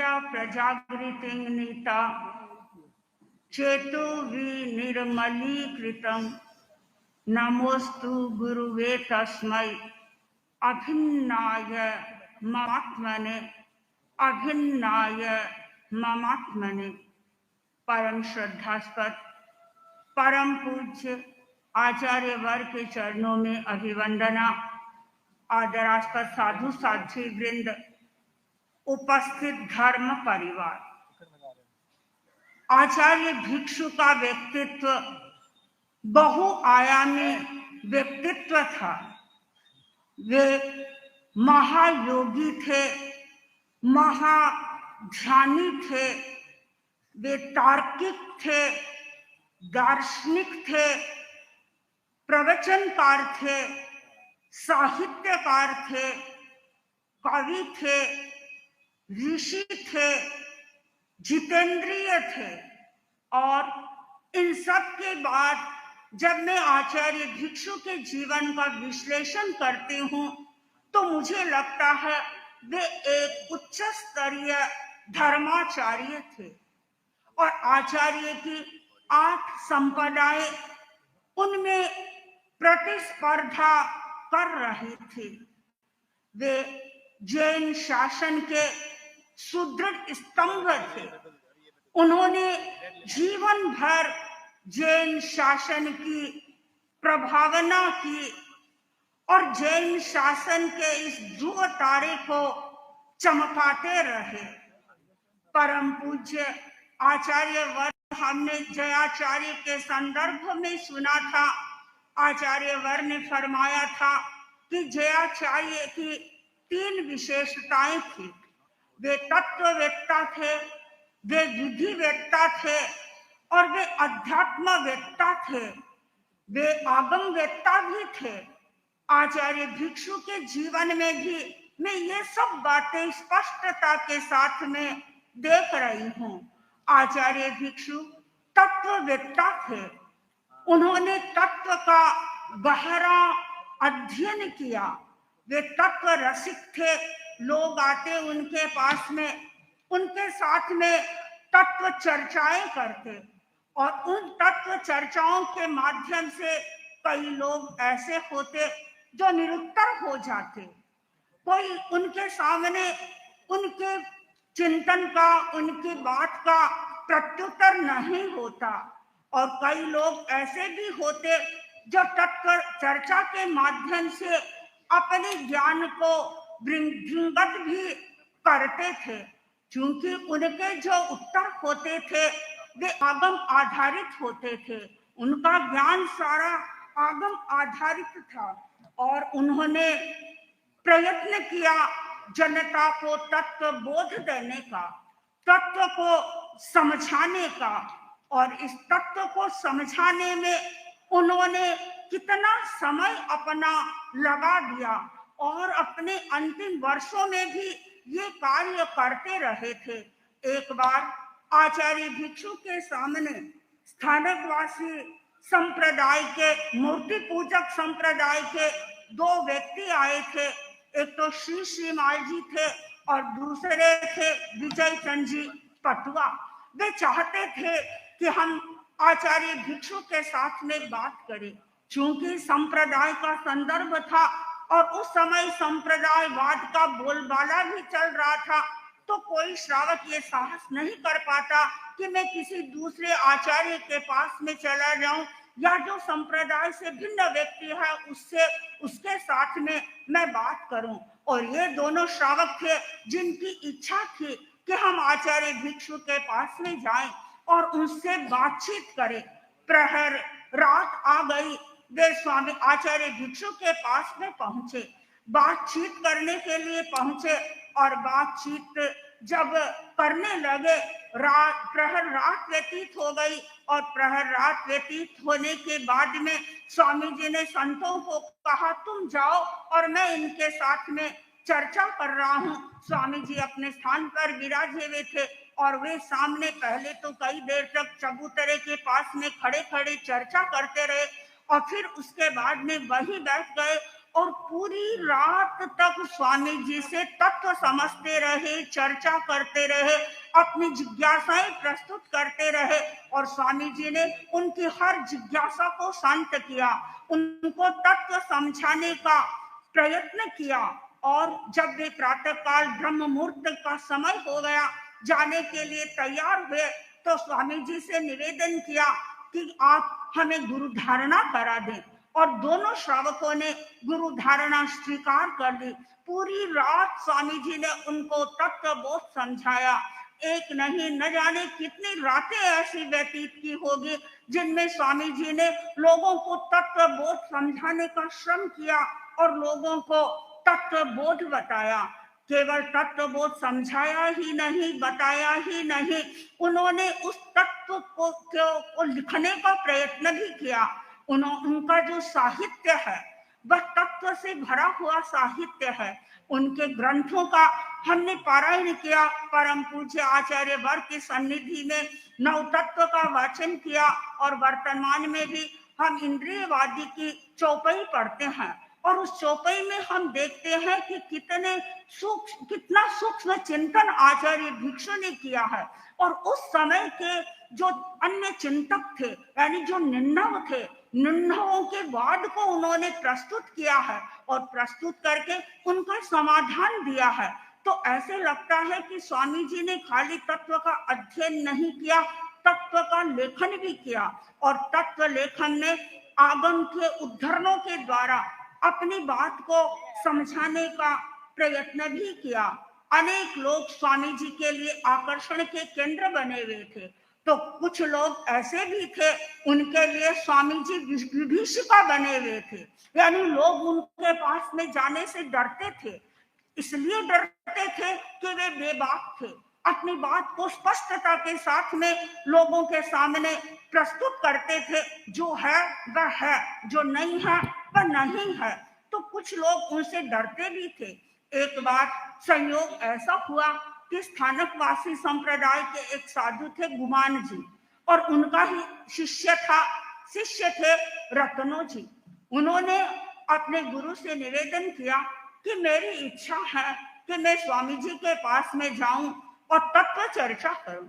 विद्या प्रजागृतिं नीता चेतो विनिर्मलीकृतं नमोस्तु गुरुवे तस्मै अभिन्नाय ममात्मने। परम श्रद्धास्पद परम पूज्य आचार्य वर्ग के चरणों में अभिवंदना। आदरास्पद साधु साध्वी वृंद, उपस्थित धर्म परिवार, आचार्य भिक्षु का व्यक्तित्व बहुआयामी व्यक्तित्व था। वे महायोगी थे, महाध्यानी थे, वे तार्किक थे, दार्शनिक थे, प्रवचनकार थे, साहित्यकार थे, कवि थे, ऋषि थे, जितेंद्रिय थे। और इन सब के बाद जब मैं आचार्य भिक्षु के जीवन का विश्लेषण करती हूँ तो मुझे लगता है वे एक उच्च स्तरीय धर्माचार्य थे। और आचार्य की 8 संपदाएं उनमें प्रतिस्पर्धा कर रही थी। वे जैन शासन के सुदृढ़ स्तंभ थे। उन्होंने जीवन भर जैन शासन की प्रभावना की और जैन शासन के इस ध्रुव तारे को चमकाते रहे। परम पूज्य आचार्य वर्ग हमने जयाचार्य के संदर्भ में सुना था। आचार्य वर्ग ने फरमाया था कि जयाचार्य की 3 विशेषताएं थी। वे तत्ववेत्ता थे, वे विधिवेत्ता थे और वे अध्यात्मवेत्ता थे। वे आगमवेत्ता भी थे। आचार्य भिक्षु के जीवन में भी मैं ये सब बातें स्पष्टता के साथ में देख रही हूँ। आचार्य भिक्षु तत्ववेत्ता थे। उन्होंने तत्व का गहरा अध्ययन किया। वे तत्व रसिक थे। लोग आते उनके पास में, उनके साथ में तत्व चर्चाएं करते और उन तत्व चर्चाओं के माध्यम से कई लोग ऐसे होते जो निरुत्तर हो जाते। कोई उनके सामने उनके चिंतन का, उनकी बात का प्रत्युत्तर नहीं होता। और कई लोग ऐसे भी होते जो तत्व चर्चा के माध्यम से अपने ज्ञान को वृद्धिंगत भी करते थे। क्योंकि उनके जो उत्तर होते थे वे आगम आधारित होते थे। उनका ज्ञान सारा आगम आधारित था और उन्होंने प्रयत्न किया जनता को तत्व बोध देने का, तत्व को समझाने का। और इस तत्व को समझाने में उन्होंने कितना समय अपना लगा दिया और अपने अंतिम वर्षों में भी ये कार्य करते रहे थे। एक बार आचार्य भिक्षु के सामने स्थानकवासी संप्रदाय के, मूर्ति पूजक संप्रदाय के 2 व्यक्ति आए थे। एक तो श्री श्रीमाल जी थे और दूसरे थे विजय चंद जी पटुआ। वे चाहते थे कि हम आचार्य भिक्षु के साथ में बात करें। चूंकि संप्रदाय का संदर्भ था और उस समय संप्रदायवाद का बोलबाला भी चल रहा था, तो कोई श्रावक ये साहस नहीं कर पाता कि मैं किसी दूसरे आचार्य के पास में चला जाऊं या जो संप्रदाय से भिन्न व्यक्ति है उसके साथ में मैं बात करूं। और ये दोनों श्रावक थे जिनकी इच्छा थी कि हम आचार्य भिक्षु के पास में जाएं और उनसे बातचीत करें। प्रहर रात आ गई। वे स्वामी आचार्य भिक्षु के पास में पहुंचे, बातचीत करने के लिए पहुंचे और बातचीत जब करने लगे प्रहर रात व्यतीत हो गई। और प्रहर रात व्यतीत होने के बाद में स्वामी जी ने संतों को कहा तुम जाओ और मैं इनके साथ में चर्चा कर रहा हूँ। स्वामी जी अपने स्थान पर विराजे हुए थे और वे सामने पहले तो कई देर तक चबूतरे के पास में खड़े खड़े चर्चा करते रहे और फिर उसके बाद में वही बैठ गए और पूरी रात तक स्वामी जी से तत्व समझते रहे, चर्चा करते रहे, अपनी जिज्ञासाएं प्रस्तुत करते रहे। और स्वामी जी ने उनकी हर जिज्ञासा को शांत किया, उनको तत्व समझाने का प्रयत्न किया। और जब वे प्रातःकाल ब्रह्म मुहूर्त का समय हो गया, जाने के लिए तैयार हुए, तो स्वामी जी से निवेदन किया कि आप हमें गुरु धारणा करा दें। और दोनों श्रावकों ने गुरु धारणा स्वीकार कर ली। पूरी रात स्वामी जी ने उनको तत्व बोध समझाया। एक नहीं, न जाने कितनी रातें ऐसी व्यतीत की होगी जिनमें स्वामी जी ने लोगों को तत्व बोध समझाने का श्रम किया और लोगों को तत्व बोध बताया। केवल तत्व बोध समझाया ही नहीं, बताया ही नहीं, उन्होंने उस तत्व को लिखने का प्रयत्न भी किया। उनका जो साहित्य है वह तत्व से भरा हुआ साहित्य है। उनके ग्रंथों का हमने पारायण किया। परम पूज्य आचार्य वर्ग की सन्निधि में नव तत्व का वाचन किया और वर्तमान में भी हम इंद्रियवादी की चौपाई पढ़ते हैं। और उस चौपाई में हम देखते हैं कि कितना सूक्ष्म चिंतन आचार्य भिक्षु ने किया है। और उस समय के जो अन्य चिंतक थे, यानी जो निन्नव थे, निन्नवों के वाद को उन्होंने प्रस्तुत किया है और प्रस्तुत करके उनका समाधान दिया है। तो ऐसे लगता है कि स्वामी जी ने खाली तत्व का अध्ययन नहीं किया, तत्व का लेखन भी किया। और तत्व लेखन में आगम के उद्धरणों के द्वारा अपनी बात को समझाने का प्रयत्न भी किया। अनेक लोग स्वामी जी के लिए आकर्षण के केंद्र बने हुए थे। तो कुछ लोग ऐसे भी थे, उनके लिए स्वामी जी विभीषिका बने हुए थे, यानी लोग उनके पास में जाने से डरते थे। इसलिए डरते थे कि वे बेबाक थे, अपनी बात को स्पष्टता के साथ में लोगों के सामने प्रस्तुत करते थे। जो है वह है, जो नहीं है वह नहीं है। तो कुछ लोग उनसे डरते भी थे। एक बार संयोग ऐसा हुआ कि स्थानक वासी संप्रदाय के एक साधु थे गुमान जी, और उनका ही शिष्य थे रत्नो जी। उन्होंने अपने गुरु से निवेदन किया कि मेरी इच्छा है कि मैं स्वामी जी के पास में जाऊं और तत्व चर्चा करूं।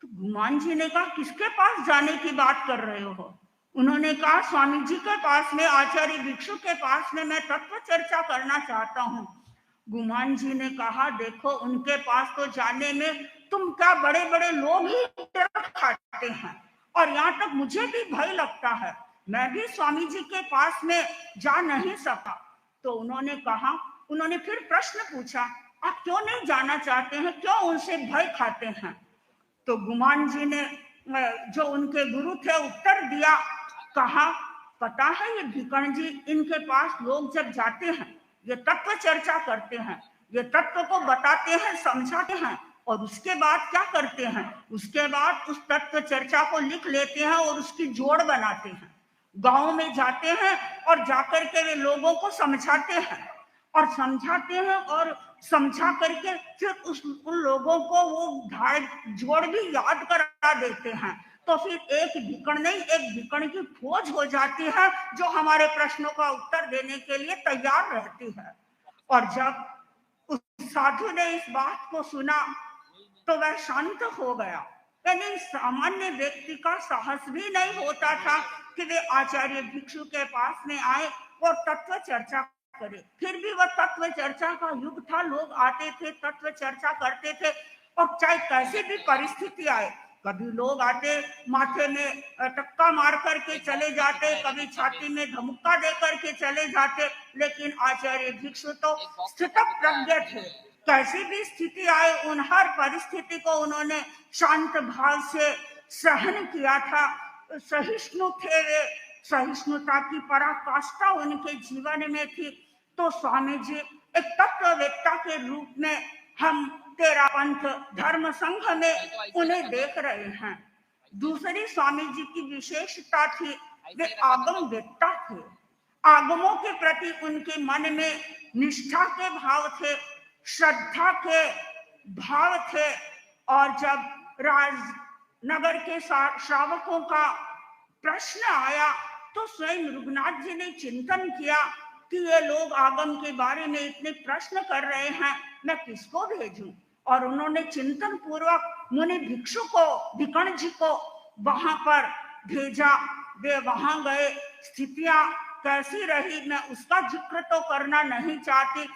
तो गुमान जी ने कहा, किसके पास जाने की बात कर रहे हो? उन्होंने कहा, स्वामी जी के पास में, आचार्य भिक्षु के पास में मैं तत्व चर्चा करना चाहता हूँ। गुमान जी ने कहा, देखो उनके पास तो जाने में तुम क्या, बड़े बड़े लोग ही खाते हैं, और यहाँ तक मुझे भी भय लगता है, मैं भी स्वामी जी के पास में जा नहीं सका। तो उन्होंने फिर प्रश्न पूछा, आप क्यों नहीं जाना चाहते हैं, क्यों उनसे भय खाते हैं? तो गुमान जी ने, जो उनके गुरु थे, उत्तर दिया, कहा, पता है ये भिकण जी, इनके पास लोग जब जाते हैं, ये तत्व चर्चा करते हैं, ये तत्व को बताते हैं, समझाते हैं, और उसके बाद क्या करते हैं, उसके बाद उस तत्व चर्चा को लिख लेते हैं और उसकी जोड़ बनाते हैं। गांव में जाते हैं और जाकर के वे लोगों को समझाते हैं और समझा करके फिर उन लोगों को वो जोड़ भी याद करा देते हैं। तो फिर एक भिकण नहीं, एक भिकण की फौज हो जाती है जो हमारे प्रश्नों का उत्तर देने के लिए तैयार रहती है। और जब उस साधु ने इस बात को सुना तो वह शांत हो गया। यानी सामान्य व्यक्ति का साहस भी नहीं होता था कि वे आचार्य भिक्षु के पास में आए और तत्व चर्चा करे। फिर भी वह तत्व चर्चा का युग था, लोग आते थे, तत्व चर्चा करते थे, और चाहे कैसी भी परिस्थिति आए, कभी लोग आते माथे में टक्का मार करके चले जाते, कभी छाती में धमुक्का दे करके चले जाते, लेकिन आचार्य भिक्षु तो स्थित प्रज्ञ थे। कैसी भी स्थिति आए, उन हर परिस्थिति को उन्होंने शांत भाव से सहन किया था। सहिष्णु थे वे, सहिष्णुता की पराकाष्ठा उनके जीवन में थी। तो स्वामी जी एक तत्ववेत्ता के रूप में हम तेरा पंथ धर्म संघ में उन्हें देख रहे हैं। दूसरी स्वामी जी की विशेषता थी, वे आगम वेत्ता थे। आगमों के प्रति उनके मन में निष्ठा के भाव थे, श्रद्धा के भाव थे। और जब राजनगर के श्रावकों का प्रश्न आया तो स्वयं रघुनाथ जी ने चिंतन किया कि ये लोग आगम के बारे में इतने प्रश्न कर रहे हैं, मैं किसको भेजूं। और उन्होंने चिंतन पूर्वक मुनि भिक्षु को, विकर्ण जी को वहां पर भेजा। वे वहां गए, स्थितियां कैसी रही मैं उसका जिक्र तो करना नहीं चाहती,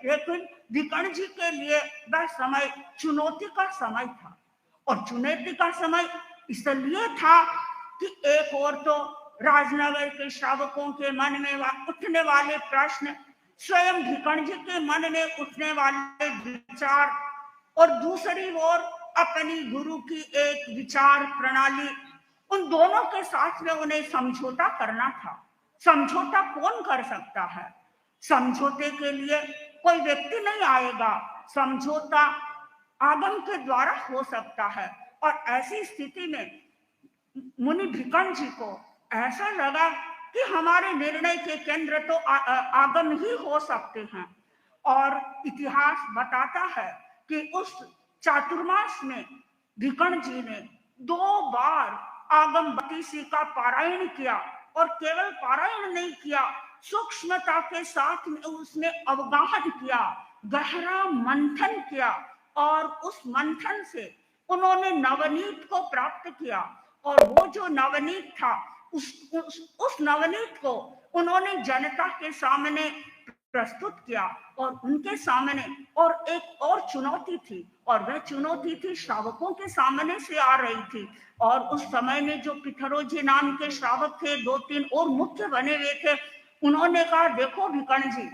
लेकिन विकर्ण जी के लिए वह समय चुनौती का समय था। और चुनौती का समय इसलिए था कि एक और तो राजनगर के श्रावकों के मन में उठने वाले प्रश्न, स्वयं विकर्ण जी के मन में उठने वाले विचार, और दूसरी ओर अपनी गुरु की एक विचार प्रणाली, उन दोनों के साथ में उन्हें समझौता करना था। समझौता कौन कर सकता है? समझौते के लिए कोई व्यक्ति नहीं आएगा, समझौता आगम के द्वारा हो सकता है। और ऐसी स्थिति में मुनि भिकर्ण जी को ऐसा लगा कि हमारे निर्णय के केंद्र तो आगम ही हो सकते हैं। और इतिहास बताता है कि उस चातुर्मास में भिकर्ण जी ने 2 बार आगम बतीसी का पारायण किया, और केवल पारायण नहीं किया, सूक्ष्मता के साथ में उसने अवगाहन किया, गहरा मंथन किया, और उस मंथन से उन्होंने नवनीत को प्राप्त किया। और वो जो नवनीत था, उस नवनीत को उन्होंने जनता के सामने प्रस्तुत किया। और उनके सामने और एक और चुनौती थी, और वह चुनौती थी श्रावकों के सामने से आ रही थी। और उस समय में जो पिथरोजी नाम के श्रावक थे, 2-3 और मुख्य बने हुए थे, उन्होंने कहा, देखो विकर्ण जी,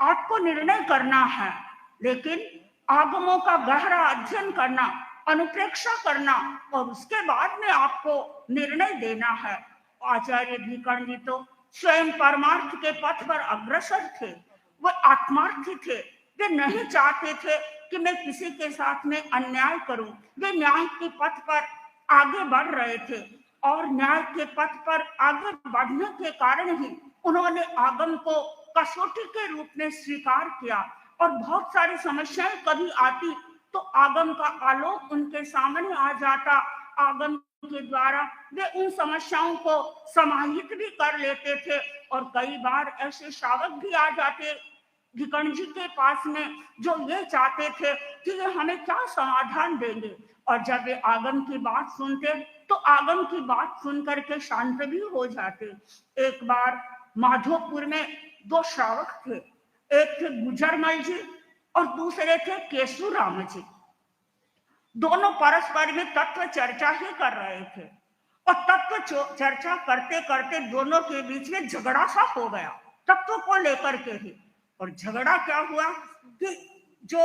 आपको निर्णय करना है, लेकिन आगमों का गहरा अध्ययन करना, अनुप्रेक्षा करना, और उसके बाद में आपको निर्णय देना है। आचार्य विकर्ण जी तो स्वयं परमार्थ के पथ पर अग्रसर थे, वो आत्मार्थी थे। वे नहीं चाहते थे कि मैं किसी के साथ में अन्याय करूं। वे न्याय के पथ पर आगे बढ़ रहे थे, और न्याय के पथ पर आगे बढ़ने के कारण ही उन्होंने आगम को कसौटी के रूप में स्वीकार किया। और बहुत सारी समस्याएं कभी आती तो आगम का आलोक उनके सामने आ जाता। आगम के द्वारा वे उन समस्याओं को समाहित भी कर लेते थे। और कई बार ऐसे श्रावक भी आ जाते विकर्ण जी के पास में, जो ये चाहते थे कि ये हमें क्या समाधान देंगे। और जब वे आगम की बात सुनते तो आगम की बात सुन करके शांत भी हो जाते। एक बार माधोपुर में 2 श्रावक थे, एक थे गुजरमल जी और दूसरे थे केशुराम जी। दोनों परस्पर में तत्व चर्चा ही कर रहे थे, और तत्व चर्चा करते करते दोनों के बीच में झगड़ा सा हो गया, तत्व को लेकर के ही। और झगड़ा क्या हुआ कि जो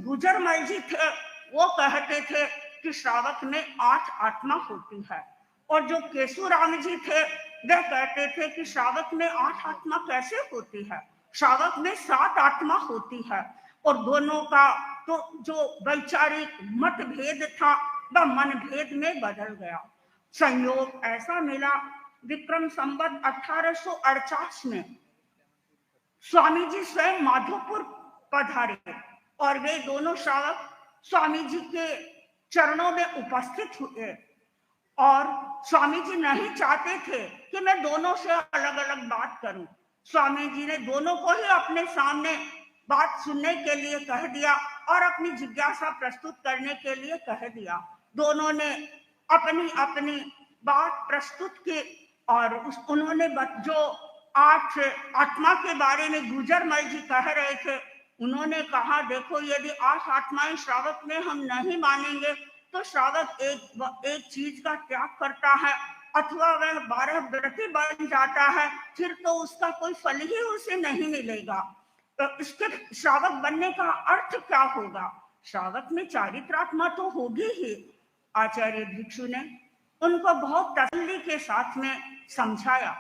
गुजरमल जी थे वो कहते थे कि श्रावक में 8 आत्मा होती है, और जो केशुराम जी थे वे कहते थे कि श्रावक में 8 आत्मा कैसे होती है, श्रावक में 7 आत्मा होती है। और दोनों का तो जो वैचारिक मतभेद था वह मनभेद में बदल गया। संयोग ऐसा मिला, विक्रम संवत 1848 में स्वामी जी स्वयं माधोपुर पधारे, और वे दोनों श्रावक स्वामी जी के चरणों में उपस्थित हुए। और स्वामी जी नहीं चाहते थे कि मैं दोनों से अलग अलग बात करूं। स्वामी जी ने दोनों को ही अपने सामने बात सुनने के लिए कह दिया और अपनी जिज्ञासा प्रस्तुत करने के लिए कह दिया। दोनों ने अपनी अपनी बात प्रस्तुत की, और उन्होंने जो 8 आत्मा के बारे में गुजरमल जी कह रहे थे, उन्होंने कहा, देखो यदि 8 आत्माएं श्रावक में हम नहीं मानेंगे तो श्रावक एक चीज का त्याग करता है, अथवा वह 12 व्रती बन जाता है, फिर तो उसका कोई फल ही उसे नहीं मिलेगा। तो इसके श्रावक बनने का अर्थ क्या होगा? श्रावक में चारित्रात्मा तो होगी ही। आचार्य भिक्षु ने उनको बहुत तसल्ली के साथ में समझाया,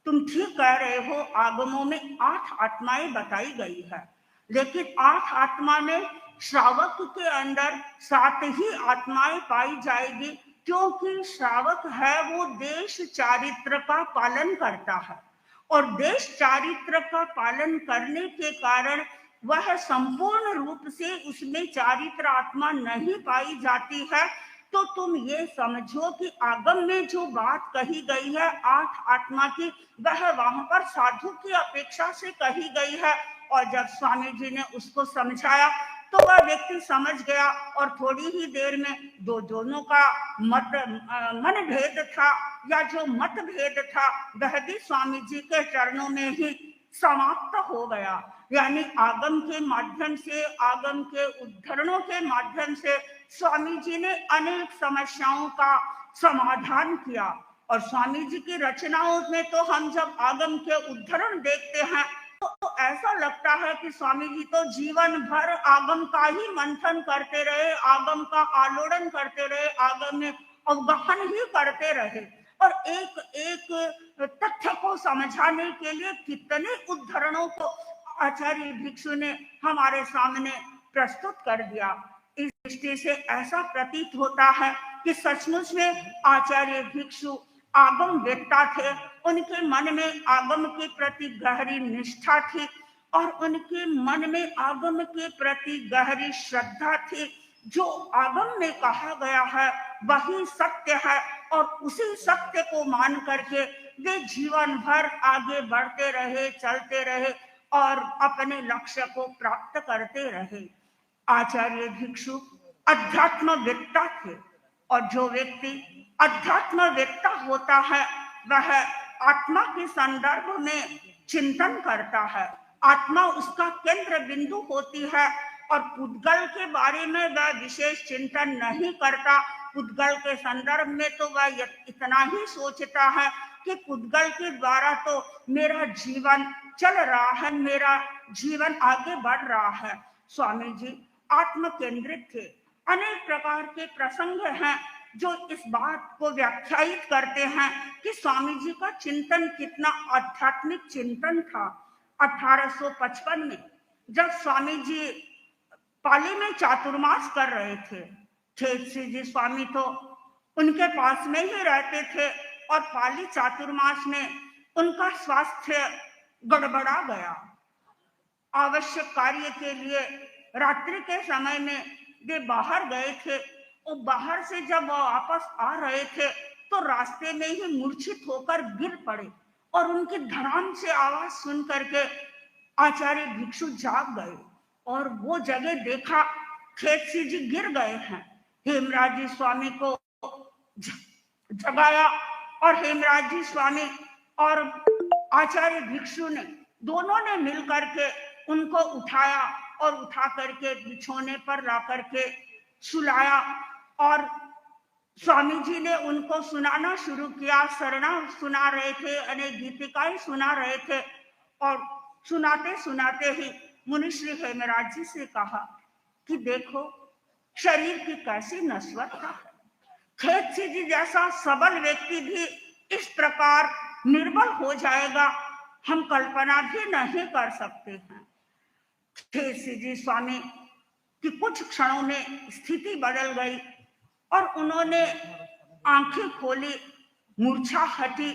तुम ठीक कह रहे हो, आगमों में 8 आत्माएं बताई गई है, लेकिन 8 आत्मा में श्रावक के अंदर 7 ही आत्माएं पाई जाएगी, क्योंकि श्रावक है वो देश चारित्र का पालन करता है, और देश चारित्र का पालन करने के कारण वह संपूर्ण रूप से उसमें चारित्र आत्मा नहीं पाई जाती है। तो तुम ये समझो कि आगम में जो बात कही गई है 8 आत्मा की, वह वहां पर साधु की अपेक्षा से कही गई है। और जब स्वामी जी ने उसको समझाया तो वह व्यक्ति समझ गया, और थोड़ी ही देर में दोनों का मन भेद था, या जो मत भेद था, वह भी स्वामी जी के चरणों में ही समाप्त हो गया। यानी आगम के माध्यम से, आगम के उद्धरणों के माध्यम से स्वामी जी ने अनेक समस्याओं का समाधान किया। और स्वामी जी की रचनाओं में तो हम जब आगम के उद्धरण देखते हैं तो ऐसा लगता है कि स्वामी जी तो जीवन भर आगम का ही मंथन करते रहे, आगम का आलोड़न करते रहे, आगम में अवगाहन ही करते रहे। और एक एक तथ्य को समझाने के लिए कितने उद्धरणों को आचार्य भिक्षु ने हमारे सामने प्रस्तुत कर दिया। इस दृष्टि से ऐसा प्रतीत होता है कि सचमुच में आचार्य भिक्षु आगम वेत्ता थे। उनके मन में आगम के प्रति गहरी निष्ठा थी, और उनके मन में आगम के प्रति गहरी श्रद्धा थी। जो आगम में कहा गया है वही सत्य है, और उसी सत्य को मान करके वे जीवन भर आगे बढ़ते रहे, चलते रहे, और अपने लक्ष्य को प्राप्त करते रहे। आचार्य भिक्षु अध्यात्मवेत्ता थे, और जो व्यक्ति अध्यात्मवेत्ता होता है वह आत्मा के संदर्भ में चिंतन करता है। आत्मा उसका केंद्र बिंदु होती है, और पुद्गल के बारे में वह विशेष चिंतन नहीं करता। पुद्गल के संदर्भ में तो वह इतना ही सोचता है कि पुद्गल के द्वारा तो मेरा जीवन चल रहा है, मेरा जीवन आगे बढ़ रहा है। स्वामी जी आत्म केंद्रित थे। अनेक प्रकार के प्रसंग हैं जो इस बात को व्याख्यायित करते हैं कि स्वामी जी का चिंतन कितना आध्यात्मिक चिंतन था। 1855 में जब स्वामी जी पाली में चातुर्मास कर रहे थे, ठेसी जी स्वामी तो उनके पास में ही रहते थे, और पाली चातुर्मास में उनका स्वास्थ्य गड़बड़ा गया। आवश्यक कार्य के लिए रात्रि के समय में वे बाहर गए थे, और बाहर से जब वो वापस आ रहे थे तो रास्ते में ही मूर्छित होकर गिर पड़े, और उनकी धड़ाम से आवाज सुन करके आचार्य भिक्षु जाग गए, और वो जगह देखा खेतसी जी गिर गए हैं। हेमराज जी स्वामी को जगाया, और हेमराज जी स्वामी और आचार्य भिक्षु ने दोनों ने मिलकर के उनको उठाया, और उठा करके बिछोने पर ला करके सुलाया, और स्वामी जी ने उनको सुनाना शुरू किया। शरणा सुना रहे थे, अनेक गीतिकाएं सुना रहे थे, और सुनाते सुनाते ही मुनिश्री हेमराज जी से कहा कि देखो शरीर की कैसी नस्वरता है। खेतसी जी जैसा सबल व्यक्ति भी इस प्रकार निर्बल हो जाएगा, हम कल्पना भी नहीं कर सकते हैं। खेतसी जी स्वामी कि कुछ क्षणों में स्थिति बदल गई, और उन्होंने आंखें खोली, मूर्छा हटी,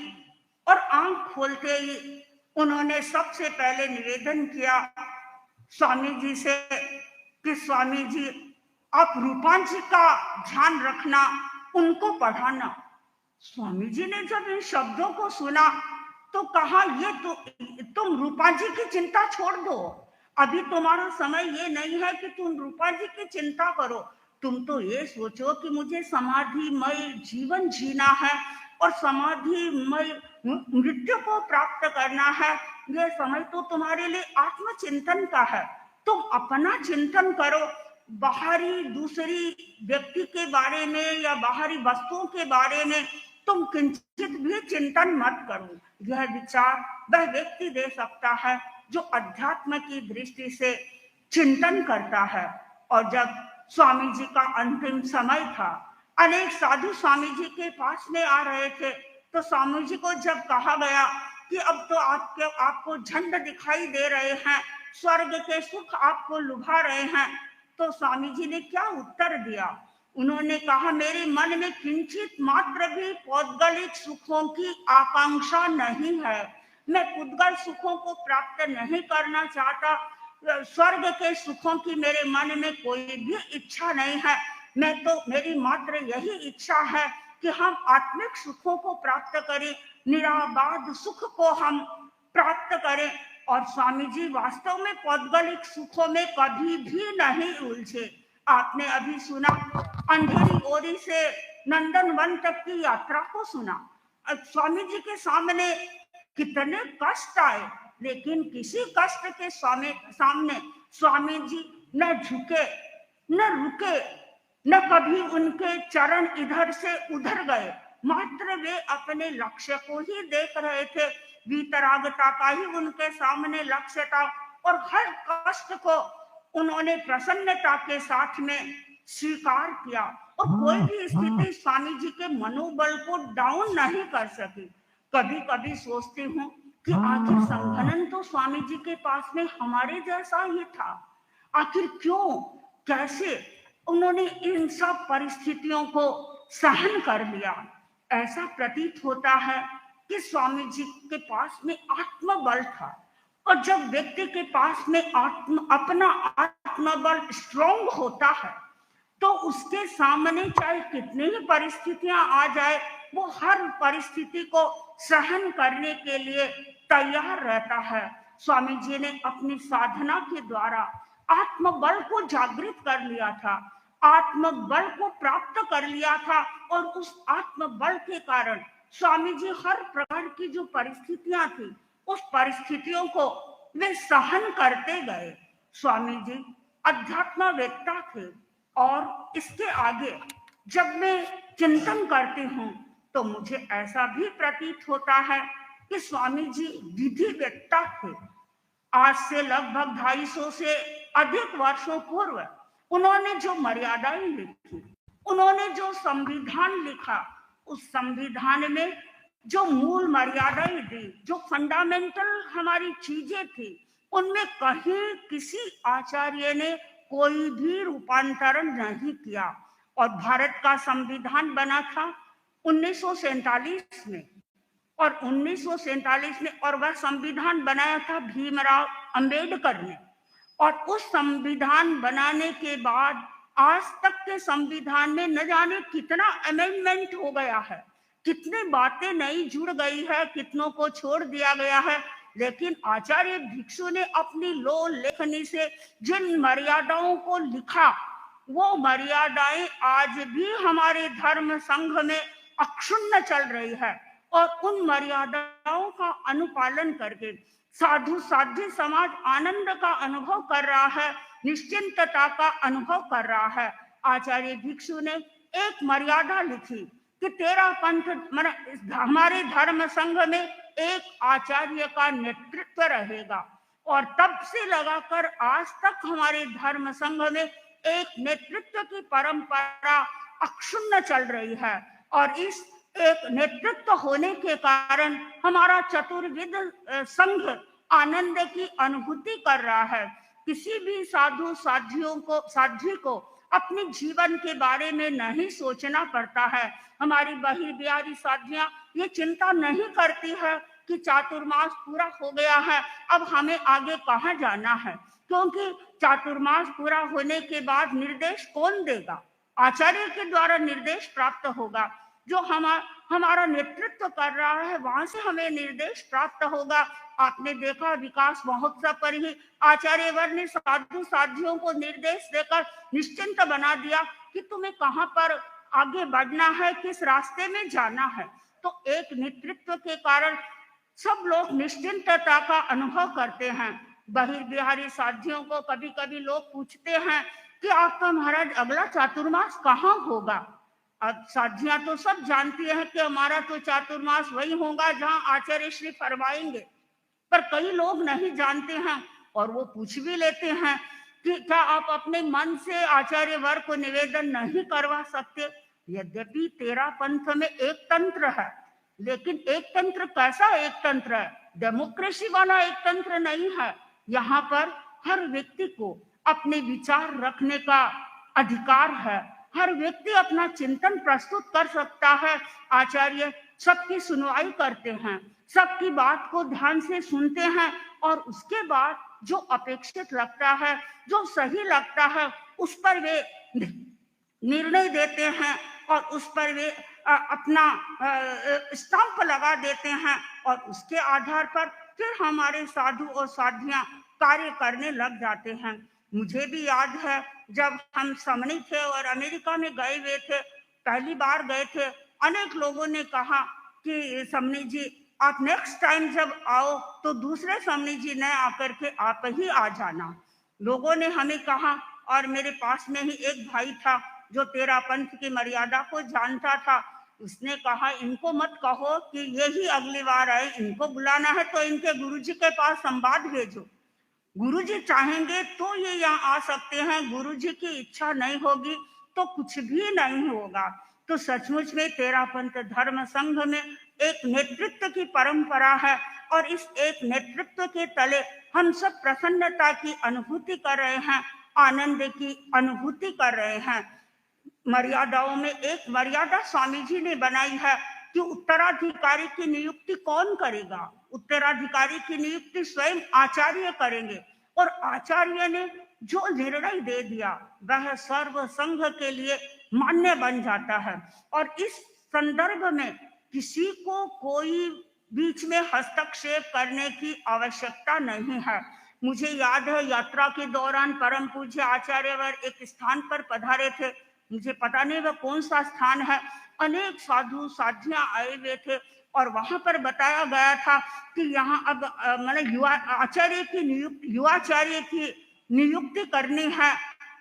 और आंख खोलते ही उन्होंने सबसे पहले निवेदन किया स्वामी जी से कि स्वामी जी आप रूपान जी का ध्यान रखना, उनको पढ़ाना। स्वामी जी ने जब इन शब्दों को सुना तो कहा ये तो तुम रूपा जी की चिंता छोड़ दो, अभी तुम्हारा समय ये नहीं है कि तुम रूपा जी की चिंता करो। तुम तो ये सोचो कि मुझे समाधिमय जीवन जीना है और समाधिमय मृत्यु को प्राप्त करना है। यह समय तो तुम्हारे लिए आत्मचिंतन का है, तुम अपना चिंतन करो। बाहरी दूसरी व्यक्ति के बारे में या बाहरी वस्तुओं के बारे में तुम किंचित भी चिंतन मत करो। यह विचार वह व्यक्ति दे सकता है जो अध्यात्म की दृष्टि से चिंतन करता है। और जब स्वामी जी का अंतिम समय था, अनेक साधु स्वामी जी के पास में आ रहे थे, तो स्वामी जी को जब कहा गया कि अब तो आपको झंड दिखाई दे रहे हैं, स्वर्ग के सुख आपको लुभा रहे हैं, तो स्वामी जी ने क्या उत्तर दिया? उन्होंने कहा मेरे मन में किंचित मात्र भी पौद्गलिक सुखों की आकांक्षा नहीं है, मैं पुद्गल सुखों को प्राप्त नहीं करना चाहता, स्वर्ग के सुखों की मेरे मन में कोई भी इच्छा नहीं है। मेरी मात्र यही इच्छा है कि हम आत्मिक सुखों को प्राप्त करें, निराबाद सुख को हम प्राप्त करें। और स्वामी जी वास्तव में पौद्गलिक सुखों में कभी भी नहीं उलझे। आपने अभी सुना अंधेरी ओरी से नंदन वन तक की यात्रा को सुना। स्वामी जी के सामने कितने कष्ट आए, लेकिन किसी कष्ट के सामने स्वामी जी न झुके न रुके, न कभी उनके चरण इधर से उधर गए, मात्र वे अपने लक्ष्य को ही देख रहे थे। वीतरागता का ही उनके सामने लक्ष्य था और हर कष्ट को उन्होंने प्रसन्नता के साथ में स्वीकार किया और कोई भी स्थिति स्वामी जी के मनोबल को डाउन नहीं कर सकी। कभी कभी सोचती हूँ कि आखिर संघनन तो स्वामी जी के पास में हमारे जैसा ही था। आखिर क्यों, कैसे उन्होंने इन सब परिस्थितियों को सहन कर लिया। ऐसा प्रतीत होता है कि स्वामी जी के पास में आत्मबल था, और जब व्यक्ति के पास में अपना आत्मबल स्ट्रॉन्ग होता है तो उसके सामने चाहे कितनी ही परिस्थितियां आ जाए, वो हर परिस्थिति को सहन करने के लिए तैयार रहता है। स्वामी जी ने अपनी साधना के द्वारा आत्मबल को जागृत कर लिया था, आत्मबल को प्राप्त कर लिया था, और उस आत्मबल के कारण स्वामी जी हर प्रकार की जो परिस्थितियां थी उस परिस्थितियों को वे सहन करते गए। स्वामी जी अध्यात्मवेत्ता थे, और इसके आगे जब मैं चिंतन करती हूँ तो मुझे ऐसा भी प्रतीत होता है कि स्वामी जी विधिवेत्ता थे। आज से लगभग 250 से अधिक वर्षों पूर्व उन्होंने जो मर्यादाएं लिखी, उन्होंने जो संविधान लिखा, उस संविधान में जो मूल मर्यादाएं दी, जो फंडामेंटल हमारी चीजें थी, उनमें कहीं किसी आचार्य ने कोई भी रूपांतरण नहीं किया। और भारत का संविधान बना था 1947 में, और 1947 में, और वह संविधान बनाया था भीमराव अंबेडकर ने। और उस संविधान बनाने के बाद आज तक के संविधान में न जाने कितना अमेंडमेंट हो गया है, कितनी बातें नई जुड़ गई है, कितनों को छोड़ दिया गया है। लेकिन आचार्य भिक्षु ने अपनी लो लेखनी से जिन मर्यादाओं को लिखा, वो मर्यादाएं आज भी हमारे धर्म संघ में अक्षुण्ण चल रही है। और उन मर्यादाओं का अनुपालन करके साधु साध्वी समाज आनंद का अनुभव कर रहा है, निश्चिंतता का अनुभव कर रहा है। आचार्य भिक्षु ने एक मर्यादा लिखी कि तेरा पंथ, हमारे धर्म संघ में एक आचार्य का नेतृत्व रहेगा। और तब से लगाकर आज तक हमारे धर्म संघ में एक नेतृत्व की परंपरा अक्षुण्ण चल रही है। और इस एक नेतृत्व होने के कारण हमारा चतुर्विध संघ आनंद की अनुभूति कर रहा है। किसी भी साधु साध्वी को अपने जीवन के बारे में नहीं सोचना पड़ता है। हमारी बहिर्बिहारी साध्वियां ये चिंता नहीं करती है कि चातुर्मास पूरा हो गया है, अब हमें आगे कहाँ जाना है, क्योंकि चातुर्मास पूरा होने के बाद निर्देश कौन देगा? आचार्य के द्वारा निर्देश प्राप्त होगा। जो हमारा नेतृत्व कर रहा है वहां से हमें निर्देश प्राप्त होगा। आपने देखा विकास महोत्सव पर ही आचार्य वर ने साधु साध्वियों को निर्देश देकर निश्चिंत बना दिया कि तुम्हें कहाँ पर आगे बढ़ना है, किस रास्ते में जाना है। तो एक नेतृत्व के कारण सब लोग निश्चिंतता का अनुभव करते हैं। बहिर्बिहारी साध्वियों को कभी कभी लोग पूछते हैं कि आपका महाराज अगला चातुर्मास कहाँ होगा? अब साध्वियां तो सब जानती है कि हमारा तो चातुर्मास वही होगा जहाँ आचार्य श्री फरमाएंगे, पर कई लोग नहीं जानते हैं और वो पूछ भी लेते हैं कि क्या आप अपने मन से आचार्य वर को निवेदन नहीं करवा सकते? यद्यपि तेरा पंथ में एक तंत्र है, लेकिन एक तंत्र कैसा एक तंत्र है? डेमोक्रेसी वाला एक तंत्र नहीं है। यहाँ पर हर व्यक्ति को अपने विचार रखने का अधिकार है, हर व्यक्ति अपना चिंतन प्रस्तुत कर सकता है। आचार्य सबकी सुनवाई करते हैं, सबकी बात को ध्यान से सुनते हैं और उसके बाद जो अपेक्षित लगता है, जो सही लगता है, उस पर वे निर्णय देते हैं और उस पर वे अपना स्टाम्प लगा देते हैं और उसके आधार पर फिर हमारे साधु और साधियां कार्य करने लग जाते हैं। मुझे भी याद है जब हम समणी थे और अमेरिका में गए हुए थे, पहली बार गए थे, अनेक लोगों ने कहा कि समणी जी आप नेक्स्ट टाइम जब आओ तो दूसरे समणी जी न आकर के आप ही आ जाना। लोगों ने हमें कहा, और मेरे पास में ही एक भाई था जो तेरा पंथ की मर्यादा को जानता था, उसने कहा इनको मत कहो कि ये ही अगली बार आए, इनको बुलाना है तो इनके गुरुजी के पास संवाद भेजो। गुरुजी चाहेंगे तो ये यहाँ आ सकते हैं, गुरुजी की इच्छा नहीं होगी तो कुछ भी नहीं होगा। तो सचमुच में तेरा पंथ धर्म संघ में एक नेतृत्व की परंपरा है और इस एक नेतृत्व के तले हम सब प्रसन्नता की अनुभूति कर रहे हैं, आनंद की अनुभूति कर रहे हैं। मर्यादाओं में एक मर्यादा स्वामी जी ने बनाई है कि उत्तराधिकारी की नियुक्ति कौन करेगा। उत्तराधिकारी की नियुक्ति स्वयं आचार्य करेंगे और आचार्य ने जो निर्णय दे दिया वह सर्व संघ के लिए मान्य बन जाता है और इस संदर्भ में किसी को कोई बीच में हस्तक्षेप करने की आवश्यकता नहीं है। मुझे याद है यात्रा के दौरान परम पूज्य आचार्यवर एक स्थान पर पधारे थे, मुझे पता नहीं वह कौन सा स्थान है, अनेक साधु साधियां आए हुए थे और वहां पर बताया गया था कि यहाँ अब मतलब युवाचार्य की नियुक्ति करनी है।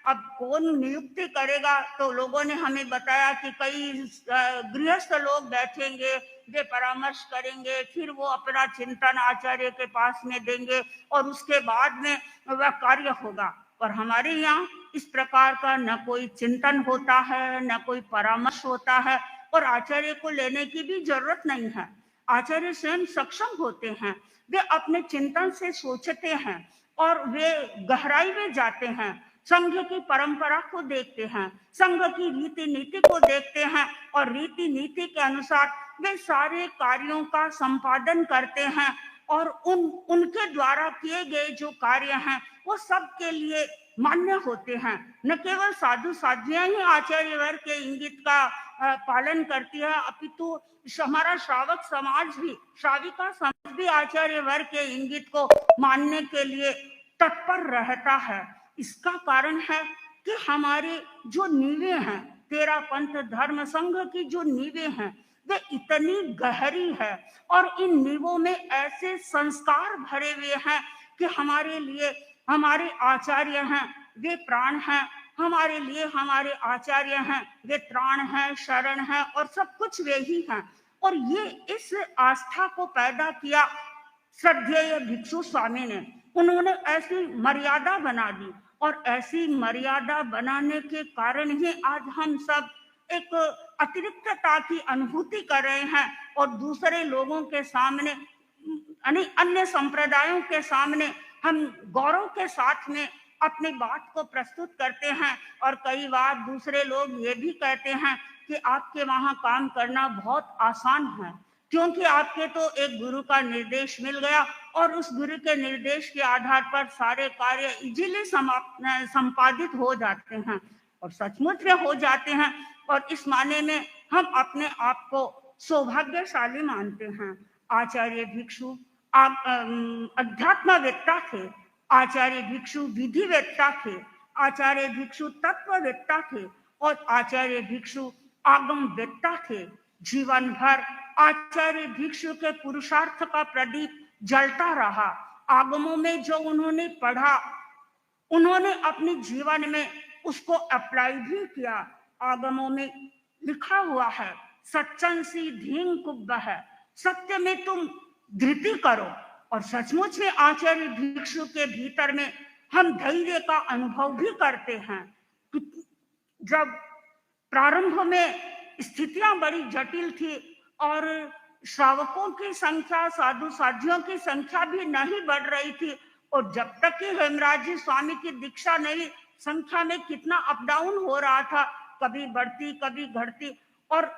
अब कौन नियुक्ति करेगा, तो लोगों ने हमें बताया कि कई गृहस्थ लोग बैठेंगे, वे परामर्श करेंगे, फिर वो अपना चिंतन आचार्य के पास में देंगे और उसके बाद में वह कार्य होगा। और हमारे यहाँ इस प्रकार का न कोई चिंतन होता है, न कोई परामर्श होता है और आचार्य को लेने की भी जरूरत नहीं है। आचार्य स्वयं सक्षम होते हैं, वे अपने चिंतन से सोचते हैं और वे गहराई में जाते हैं, संघ की परंपरा को देखते हैं, संघ की रीति नीति को देखते हैं और रीति नीति के अनुसार वे सारे कार्यों का संपादन करते हैं और उनके द्वारा किए गए जो कार्य हैं वो सबके लिए मान्य होते हैं। न केवल साधु साधियां ही आचार्य वर्ग के इंगित का पालन करती है, अपितु हमारा श्रावक समाज भी, श्राविका समाज भी आचार्य वर्ग के इंगित को मानने के लिए तत्पर रहता है। इसका कारण है कि हमारे जो नींवें हैं, तेरा पंथ धर्म संघ की जो नींवें हैं वे इतनी गहरी है और इन नींवों में ऐसे संस्कार भरे हुए हैं कि हमारे लिए हमारे आचार्य हैं वे प्राण हैं, हमारे लिए हमारे आचार्य हैं वे त्राण हैं, शरण हैं और सब कुछ वे ही हैं। और ये इस आस्था को पैदा किया श्रद्धेय भिक्षु स्वामी ने। उन्होंने ऐसी मर्यादा बना दी और ऐसी मर्यादा बनाने के कारण ही आज हम सब एक अतिरिक्तता की अनुभूति कर रहे हैं और दूसरे लोगों के सामने, अन्य संप्रदायों के सामने हम गौरव के साथ में अपनी बात को प्रस्तुत करते हैं। और कई बार दूसरे लोग ये भी कहते हैं कि आपके वहां काम करना बहुत आसान है, क्योंकि आपके तो एक गुरु का निर्देश मिल गया और उस गुरु के निर्देश के आधार पर सारे कार्य इजीली संपादित हो जाते हैं और सचमुच में हो जाते हैं। और इस माने में हम अपने आप को सौभाग्यशाली मानते हैं। आचार्य भिक्षु अध्यात्मवेत्ता थे, आचार्य भिक्षु विधिवेत्ता थे, आचार्य भिक्षु तत्ववेत्ता थे और आचार्य भिक्षु आगमवेत्ता थे। जीवन भर आचार्य भिक्षु के पुरुषार्थ का प्रदीप जलता रहा। आगमों में जो उन्होंने पढ़ा उन्होंने अपने जीवन में उसको अप्लाई भी किया। आगमों में लिखा हुआ है, सच्चंसी धींग कुब्ब है, सत्य में तुम धृति करो। और सचमुच में आचार्य भिक्षु के भीतर में हम धैर्य का अनुभव भी करते हैं। जब प्रारंभ में स्थितियां बड़ी जटिल थी और श्रावकों की संख्या, साधु साधियों की संख्या भी नहीं बढ़ रही थी और जब तक कि हेमराज जी स्वामी की दीक्षा नहीं, संख्या में कितना अप डाउन हो रहा था, कभी बढ़ती कभी घटती। और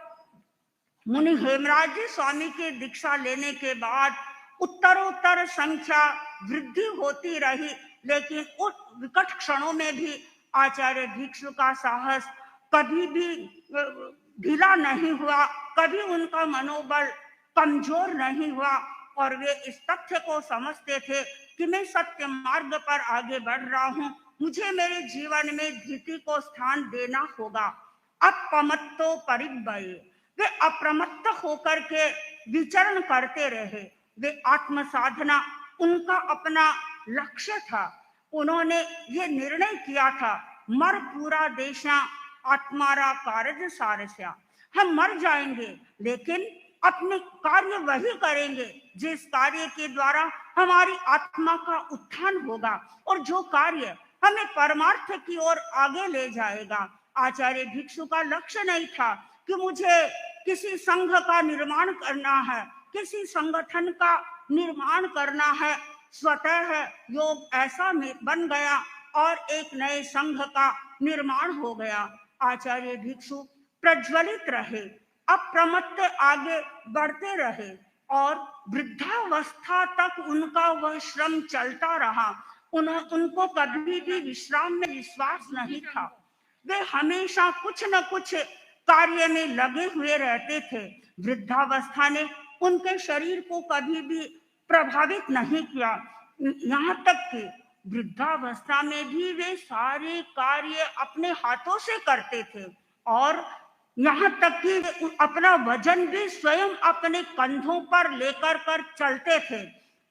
मुनि हेमराज जी स्वामी की दीक्षा लेने के बाद उत्तरोत्तर संख्या वृद्धि होती रही, लेकिन उस विकट क्षणों में भी आचार्य भिक्षु का साहस कभी भी ढीला नहीं हुआ, कभी उनका मनोबल कमजोर नहीं हुआ और वे इस तथ्य को समझते थे कि मैं सत्य मार्ग पर आगे बढ़ रहा हूँ, मुझे मेरे जीवन में धीति को स्थान देना होगा। अपमत्तो परिव्यये, वे अप्रमत्त होकर के विचरण करते रहे। वे आत्म साधना उनका अपना लक्ष्य था। उन्होंने ये निर्णय किया था, मर पूरा देशा आत्मारा कार्य सारस्या, हम मर जाएंगे लेकिन अपने कार्य वही करेंगे जिस कार्य के द्वारा हमारी आत्मा का उत्थान होगा और जो कार्य हमें परमार्थ की ओर आगे ले जाएगा। आचार्य भिक्षु का लक्ष्य नहीं था कि मुझे किसी संघ का निर्माण करना है, किसी संगठन का निर्माण करना है। स्वतः योग ऐसा बन गया और एक नए संघ का निर्माण हो गया। आचार्य भिक्षु प्रज्वलित रहे, अप्रमत्त आगे बढ़ते रहे और वृद्धावस्था तक उनका वह श्रम चलता रहा। उनको कभी भी विश्राम में विश्वास नहीं था। वे हमेशा कुछ न कुछ कार्य में लगे हुए रहते थे। वृद्धावस्था ने उनके शरीर को कभी भी प्रभावित नहीं किया। यहाँ तक कि वृद्धावस्था में भी वे सारे कार्य अपने हाथों से करते थे और यहाँ तक कि अपना वजन भी स्वयं अपने कंधों पर लेकर कर चलते थे।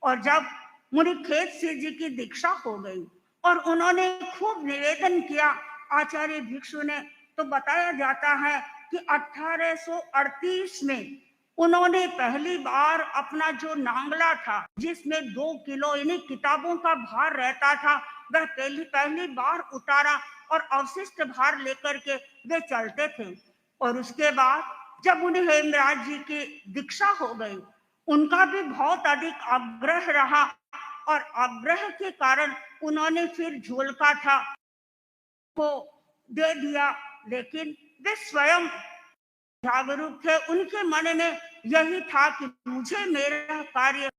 और जब मुनिखेत सिंह जी की दीक्षा हो गई और उन्होंने खूब निवेदन किया आचार्य भिक्षु ने, तो बताया जाता है कि 1838 में उन्होंने पहली बार अपना जो नांगला था जिसमें 2 किलो यानी किताबों का भार रहता था, वह पहली बार उतारा और अवशिष्ट भार लेकर के वे चलते थे। और उसके बाद जब उन्हें हेमराज जी की दीक्षा हो गई, उनका भी बहुत अधिक आग्रह रहा और आग्रह के कारण उन्होंने फिर झोलका था को दे दिया, लेकिन वे स्वयं जागरूक थे। उनके मन में यही था कि मुझे मेरा कार्य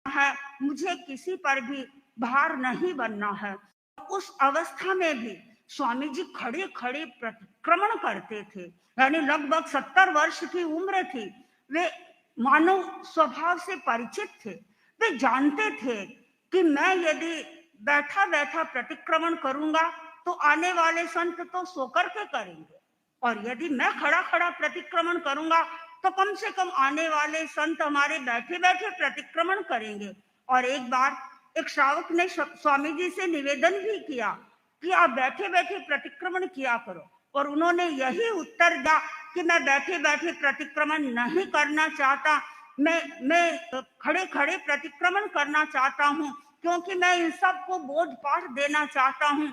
है, मुझे किसी पर भी भार नहीं बनना है। उस अवस्था में भी स्वामी जी खड़े खड़े प्रतिक्रमण करते थे, यानी लगभग 70 वर्ष की उम्र थी। वे मानव स्वभाव से परिचित थे। वे जानते थे कि मैं यदि बैठा बैठा प्रतिक्रमण करूंगा तो आने वाले संत तो सोकर के करेंगे, और यदि मैं खड़ा खड़ा प्रतिक्रमण करूंगा तो कम से कम आने वाले संत हमारे बैठे बैठे प्रतिक्रमण करेंगे। और एक बार एक श्रावक ने स्वामी जी से निवेदन भी किया कि आप बैठे बैठे प्रतिक्रमण किया करो, और उन्होंने यही उत्तर दिया कि मैं बैठे बैठे प्रतिक्रमण नहीं करना चाहता, मैं खड़े खड़े प्रतिक्रमण करना चाहता हूँ, क्योंकि मैं इन सब को बोध पाठ देना चाहता हूँ।